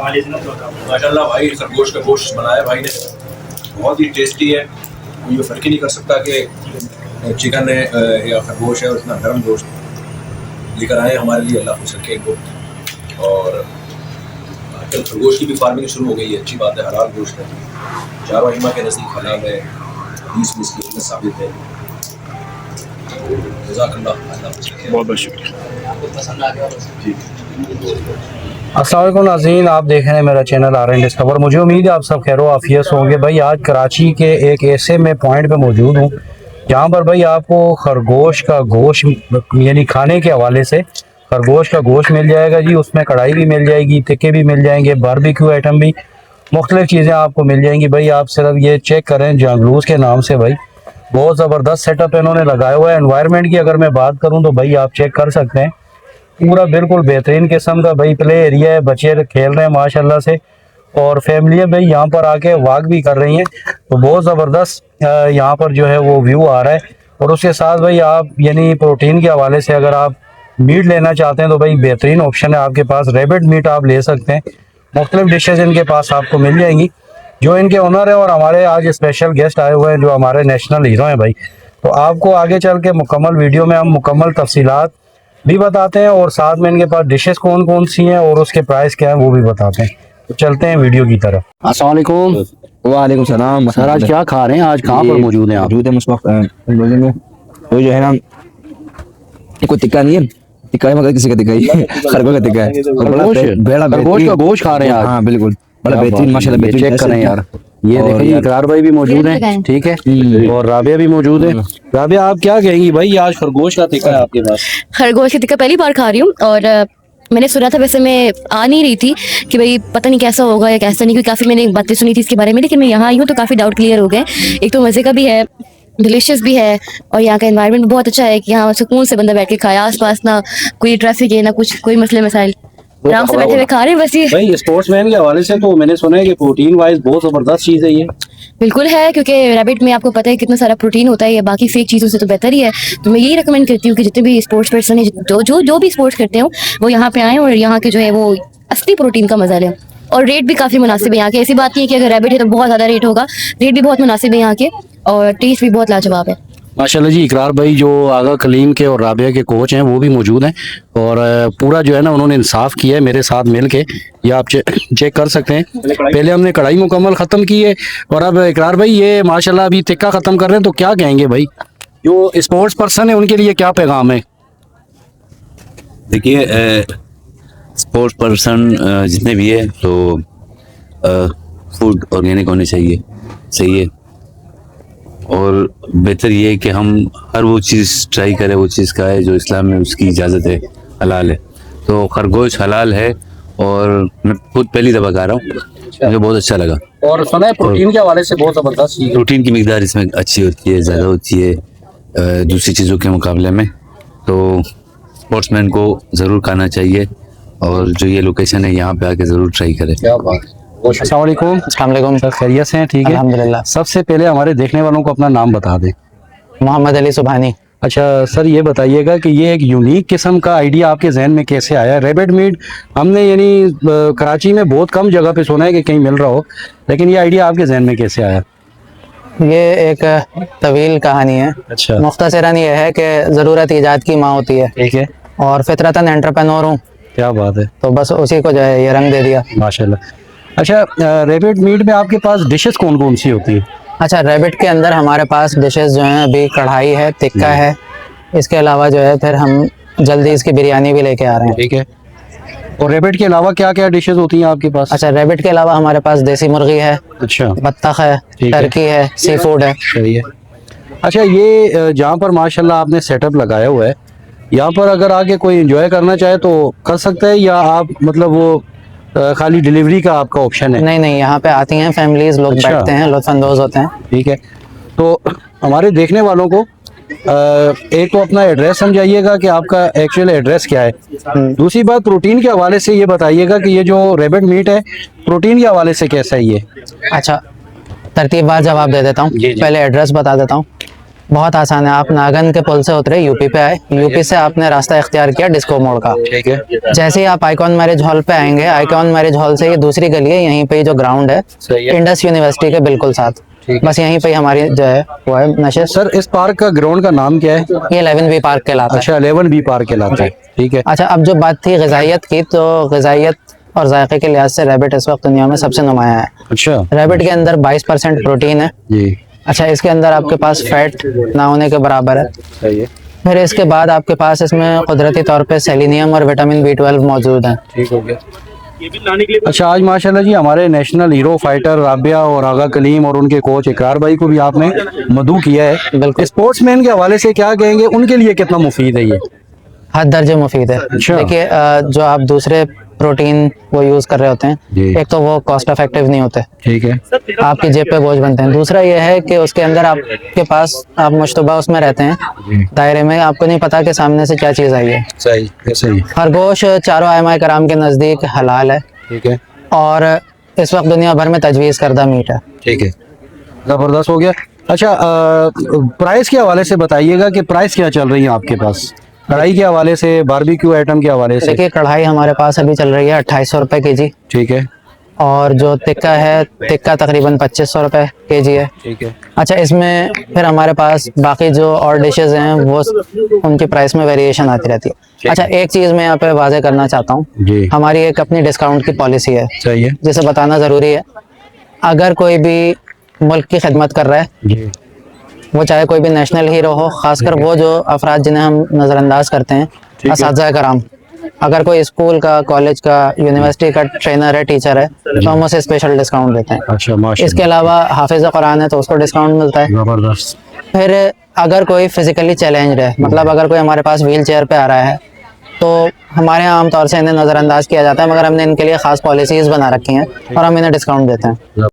माशाल्लाह भाई खरगोश का गोश्त बनाया भाई ने, बहुत ही टेस्टी है। ये फ़र्क ही नहीं कर सकता कि चिकन है या खरगोश है, और इतना गर्म गोश्त लेकर आए हमारे लिए, अल्लाह खुश रखे इनको। और आजकल खरगोश की भी फार्मिंग शुरू हो गई है, अच्छी बात है, हलाल गोश्त है, चारों अइम्मा के नज़दीक हलाल है, 20 की इल्लत साबित है। बहुत बहुत शुक्रिया जी। अस्सलाम वालेकुम नाज़रीन, आप देख रहे हैं मेरा चैनल RN डिस्कवर। मुझे उम्मीद है आप सब खैर आफियत होंगे। भाई आज कराची के एक ऐसे में पॉइंट पे मौजूद हूँ जहाँ पर भाई आपको खरगोश का गोश्त यानी खाने के हवाले से खरगोश का गोश्त मिल जाएगा जी। उसमें कढ़ाई भी मिल जाएगी, टिक्के भी मिल जाएंगे, बारबेक्यू आइटम भी, मुख्तलिफ चीज़ें आपको मिल जाएंगी। भाई आप सिर्फ ये चेक करें, जंगलूस के नाम से भाई बहुत ज़बरदस्त सेटअप इन्होंने लगाया हुआ है। एनवायरनमेंट की अगर मैं बात करूँ तो भाई आप चेक कर सकते हैं, पूरा बिल्कुल बेहतरीन किस्म का भाई प्ले एरिया है, बच्चे खेल रहे हैं माशाल्लाह से, और फैमिली भाई यहाँ पर आके वॉक भी कर रही हैं। तो बहुत ज़बरदस्त यहाँ पर जो है वो व्यू आ रहा है। और उसके साथ भाई आप यानी प्रोटीन के हवाले से अगर आप मीट लेना चाहते हैं तो भाई बेहतरीन ऑप्शन है आपके पास, रैबिट मीट आप ले सकते हैं। मुख्तलिफ डिशेज़ इनके पास आपको मिल जाएंगी। जो इनके ओनर है और हमारे आज स्पेशल गेस्ट आए हुए हैं जो हमारे नेशनल हीरो हैं भाई, तो आपको आगे चल के मुकम्मल वीडियो में हम मुकम्मल तफसीलात भी बताते हैं, और साथ में इनके पास डिशेस कौन कौन सी हैं और उसके प्राइस क्या है वो भी बताते हैं। तो चलते हैं वीडियो की तरफ। अस्सलाम वालेकुम। वालेकुम सलाम। सर आज क्या खा रहे हैं, आज कहाँ पर मौजूद हैं आप? मौजूद है वो जो है ना, कोई टिक्का नहीं है, टिक्का है मगर किसी का टिक्का ही है, खरगोश का टिक्का है। खरगोश का गोश्त खा रहे हैं आज? हाँ बिल्कुल, बड़ा बेहतरीन माशाल्लाह, बेहतरीन। चेक करें यार, ये देखिए इकरार भाई भी मौजूद हैं, ठीक है, और राबिया भी मौजूद है। राबिया आप क्या कहेंगी भाई, आज खरगोश का टिक्का है आपके पास? खरगोश का टिक्का पहली बार खा रही हूँ, और मैंने सुना था, वैसे मैं आ नहीं रही थी कि भाई पता नहीं कैसा होगा या कैसा नहीं, क्योंकि काफ़ी मैंने बातें सुनी थी इसके बारे में, लेकिन मैं यहाँ आई हूँ तो काफ़ी डाउट क्लियर हो गए। एक तो मज़े का भी है, डिलीशियस भी है, और यहाँ का एनवायरनमेंट बहुत अच्छा है कि यहाँ सुकून से बंदा बैठ के खाए, आसपास ना कोई ट्रैफिक है ना कुछ, कोई मसले मसाइल, आराम से बैठे हुए खा रहे हैं बस। ये भाई स्पोर्ट्समैन के हवाले से तो मैंने सुना है कि प्रोटीन वाइज बहुत जबरदस्त चीज है ये। बिल्कुल है, क्योंकि रैबिट में आपको पता है कितना सारा प्रोटीन होता है, ये बाकी फेक चीज़ों से तो बेहतर ही है। तो मैं यही रिकमेंड करती हूँ कि जितने भी स्पोर्ट्स पर्सन है, जो भी स्पोर्ट्स करते हो, वो यहाँ पे आएँ और यहाँ के जो है वो असली प्रोटीन का मजा लें। और रेट भी काफ़ी मुनासिब है यहाँ के, ऐसी बात नहीं है कि अगर रैबिट है तो बहुत ज़्यादा रेट होगा, रेट भी बहुत मुनासिब है यहाँ के, और टेस्ट भी बहुत लाजवाब है माशाल्लाह जी। इकरार भाई जो आगा कलीम के और राबिया के कोच हैं वो भी मौजूद हैं, और पूरा जो है ना उन्होंने इंसाफ किया है मेरे साथ मिल के, ये आप चेक कर सकते हैं। पहले हमने कढ़ाई मुकम्मल ख़त्म की है, और अब इकरार भाई ये माशाल्लाह अभी टिक्का ख़त्म कर रहे हैं। तो क्या कहेंगे भाई, जो स्पोर्ट्स पर्सन है उनके लिए क्या पैगाम है? देखिए स्पोर्ट्स पर्सन जितने भी है तो फूड ऑर्गेनिक होने चाहिए, सही है, और बेहतर ये है कि हम हर वो चीज़ ट्राई करें, वो चीज़ खाए जो इस्लाम में उसकी इजाज़त है, हलाल है। तो खरगोश हलाल है, और मैं खुद पहली दफ़ा खा रहा हूँ, मुझे बहुत अच्छा लगा। और सुना है प्रोटीन के हवाले से बहुत ज़बरदस्त चीज़ है, प्रोटीन की मिकदार इसमें अच्छी होती है, ज़्यादा होती है दूसरी चीज़ों के मुकाबले में। तो स्पोर्ट्समैन को ज़रूर खाना चाहिए, और जो ये लोकेशन है यहाँ पे आके ज़रूर ट्राई करें। क्या बात है। अस्सलाम वालेकुम सर, खैरियत से हैं? ठीक है अल्हम्दुलिल्लाह। सबसे पहले हमारे देखने वालों को अपना नाम बता दें। मोहम्मद अली सुभानी। अच्छा सर, ये बताइएगा कि ये एक यूनिक किस्म का आइडिया आपके जहन में कैसे आया? रैबिट मीट हमने यानी कराची में बहुत कम जगह पे सुना है कि कहीं मिल रहा हो, लेकिन ये आइडिया आपके जहन में कैसे आया? ये एक तवील कहानी है। अच्छा, मुख्तसरन ये है कि ज़रूरत ईजाद की माँ होती है, ठीक है, और फितरतन एंटरप्रेन्योर हूँ, क्या बात है, तो बस उसी को जो है ये रंग दे दिया माशाल्लाह। अच्छा रैबिट मीट में आपके पास डिशेस कौन कौन सी होती है? अच्छा, रैबिट के अंदर हमारे पास डिशेस जो हैं, अभी कढ़ाई है, टिक्का है, इसके अलावा जो है फिर हम जल्दी इसकी बिरयानी भी लेके आ रहे हैं। ठीक है, और रैबिट के अलावा क्या क्या डिशेस होती हैं आपके पास? अच्छा, रैबिट के अलावा हमारे पास देसी मुर्गी है, अच्छा, बत्तख है, ठीक है। टर्की है, सी फूड है। सही है। अच्छा, ये जहाँ पर माशाल्लाह आपने सेटअप लगाया हुआ है, यहाँ पर अगर आके कोई एंजॉय करना चाहे तो कर सकता है, या आप मतलब वो खाली डिलीवरी का आपका ऑप्शन है? नहीं नहीं, यहाँ पे आती हैं फैमिलीज, लोग अच्छा। बैठते हैं, लुत्फानंदोज होते हैं। ठीक है, तो हमारे देखने वालों को एक तो अपना एड्रेस समझाइएगा कि आपका एक्चुअल एड्रेस क्या है। दूसरी बात, प्रोटीन के हवाले से ये बताइएगा कि ये जो रैबिट मीट है प्रोटीन के हवाले से कैसा है ये? अच्छा, तरतीबवार जवाब दे देता हूँ। पहले एड्रेस बता देता हूँ। बहुत आसान है। आप नागन के पुल से उतरे, यूपी पे आए, यूपी से आपने रास्ता इख्तियार किया डिस्को मोड़ का। ठीक है, जैसे ही आप आइकॉन मैरिज हॉल पे आएंगे, आइकॉन मैरिज हॉल से ये दूसरी गली है, यहीं पे ही जो ग्राउंड है, सही है। इंडस यूनिवर्सिटी के बिल्कुल साथ, ठीक है। बस यहीं पे ही हमारी जो है वो है नशिश। सर इस पार्क का ग्राउंड का नाम क्या है? ये 11B पार्क कहलाता है। अच्छा 11B पार्क कहलाता है, ठीक है। अच्छा, अब जो बात थी ग़िज़ाइयत की, तो ग़िज़ाइयत और जायके के लिहाज से रैबिट इस वक्त दुनिया में सबसे नुमाया है। अच्छा रैबिट के अंदर 22% प्रोटीन है। जी, अच्छा, इसके अंदर आपके पास फैट ना होने के बराबर है। सही है, फिर इसके बाद आपके पास इसमें कुदरती तौर पे सेलेनियम और विटामिन B12 मौजूद हैं। ठीक हो गया। अच्छा, आज माशाल्लाह जी हमारे नेशनल हीरो फाइटर राबिया और आगा कलीम और उनके कोच इकरार भाई को भी आपने मदऊ किया है। बिल्कुल। स्पोर्ट्समैन के हवाले से क्या कहेंगे, उनके लिए कितना मुफीद है ये? हद दर्जे मुफीद है। अच्छा। देखिए, जो आप दूसरे प्रोटीन वो यूज़ कर रहे होते जी। हैं, एक तो वो कॉस्ट इफेक्टिव नहीं होते, ठीक है, आपकी जेब पे बोझ बनते हैं। दूसरा ये है कि उसके अंदर आपके पास आप मुश्तबा उसमें रहते हैं दायरे में, आपको नहीं पता कि सामने से क्या चीज़ आई है। सही सही, खरगोश चारों आइमाए कराम के नज़दीक हलाल है ठीक है, और इस वक्त दुनिया भर में तजवीज़ करदा मीट है। ठीक है, ज़बरदस्त हो गया। अच्छा, प्राइस के हवाले से बताइएगा कि प्राइस क्या चल रही है आपके पास, कढ़ाई के हवाले से, बारबेक्यू आइटम के हवाले से? देखिए, कढ़ाई हमारे पास अभी चल रही है 2800 रुपये के जी, ठीक है, और जो टिक्का है, टिक्का तकरीबन 2500 रुपये के जी है। ठीक है, अच्छा, इसमें फिर हमारे पास बाकी जो और डिशेस हैं वो उनकी प्राइस में वेरिएशन आती रहती है। अच्छा, एक चीज़ मैं यहाँ पे वाजे करना चाहता हूँ, जी, हमारी एक अपनी डिस्काउंट की पॉलिसी है सही है, जिसे बताना ज़रूरी है। अगर कोई भी मुल्क की खिदमत कर रहा है, जी, वो चाहे कोई भी नेशनल हीरो हो, खासकर वो जो अफराद जिन्हें हम नज़रअंदाज करते हैं, है। असातिज़ा कराम, अगर कोई स्कूल का, कॉलेज का, यूनिवर्सिटी का ट्रेनर है, टीचर है, तो हम उसे स्पेशल डिस्काउंट देते हैं। अच्छा माशाल्लाह, इसके अलावा हाफिज़ कुरान है तो उसको डिस्काउंट मिलता है। ज़बरदस्त, फिर अगर कोई फिजिकली चैलेंज्ड है, मतलब अगर कोई हमारे पास व्हील चेयर पे आ रहा है, तो हमारे यहाँ आमतौर से इन्हें नज़रअंदाज किया जाता है, मगर हमने इनके लिए ख़ास पॉलिसीज़ बना रखी हैं और हम इन्हें डिस्काउंट देते हैं।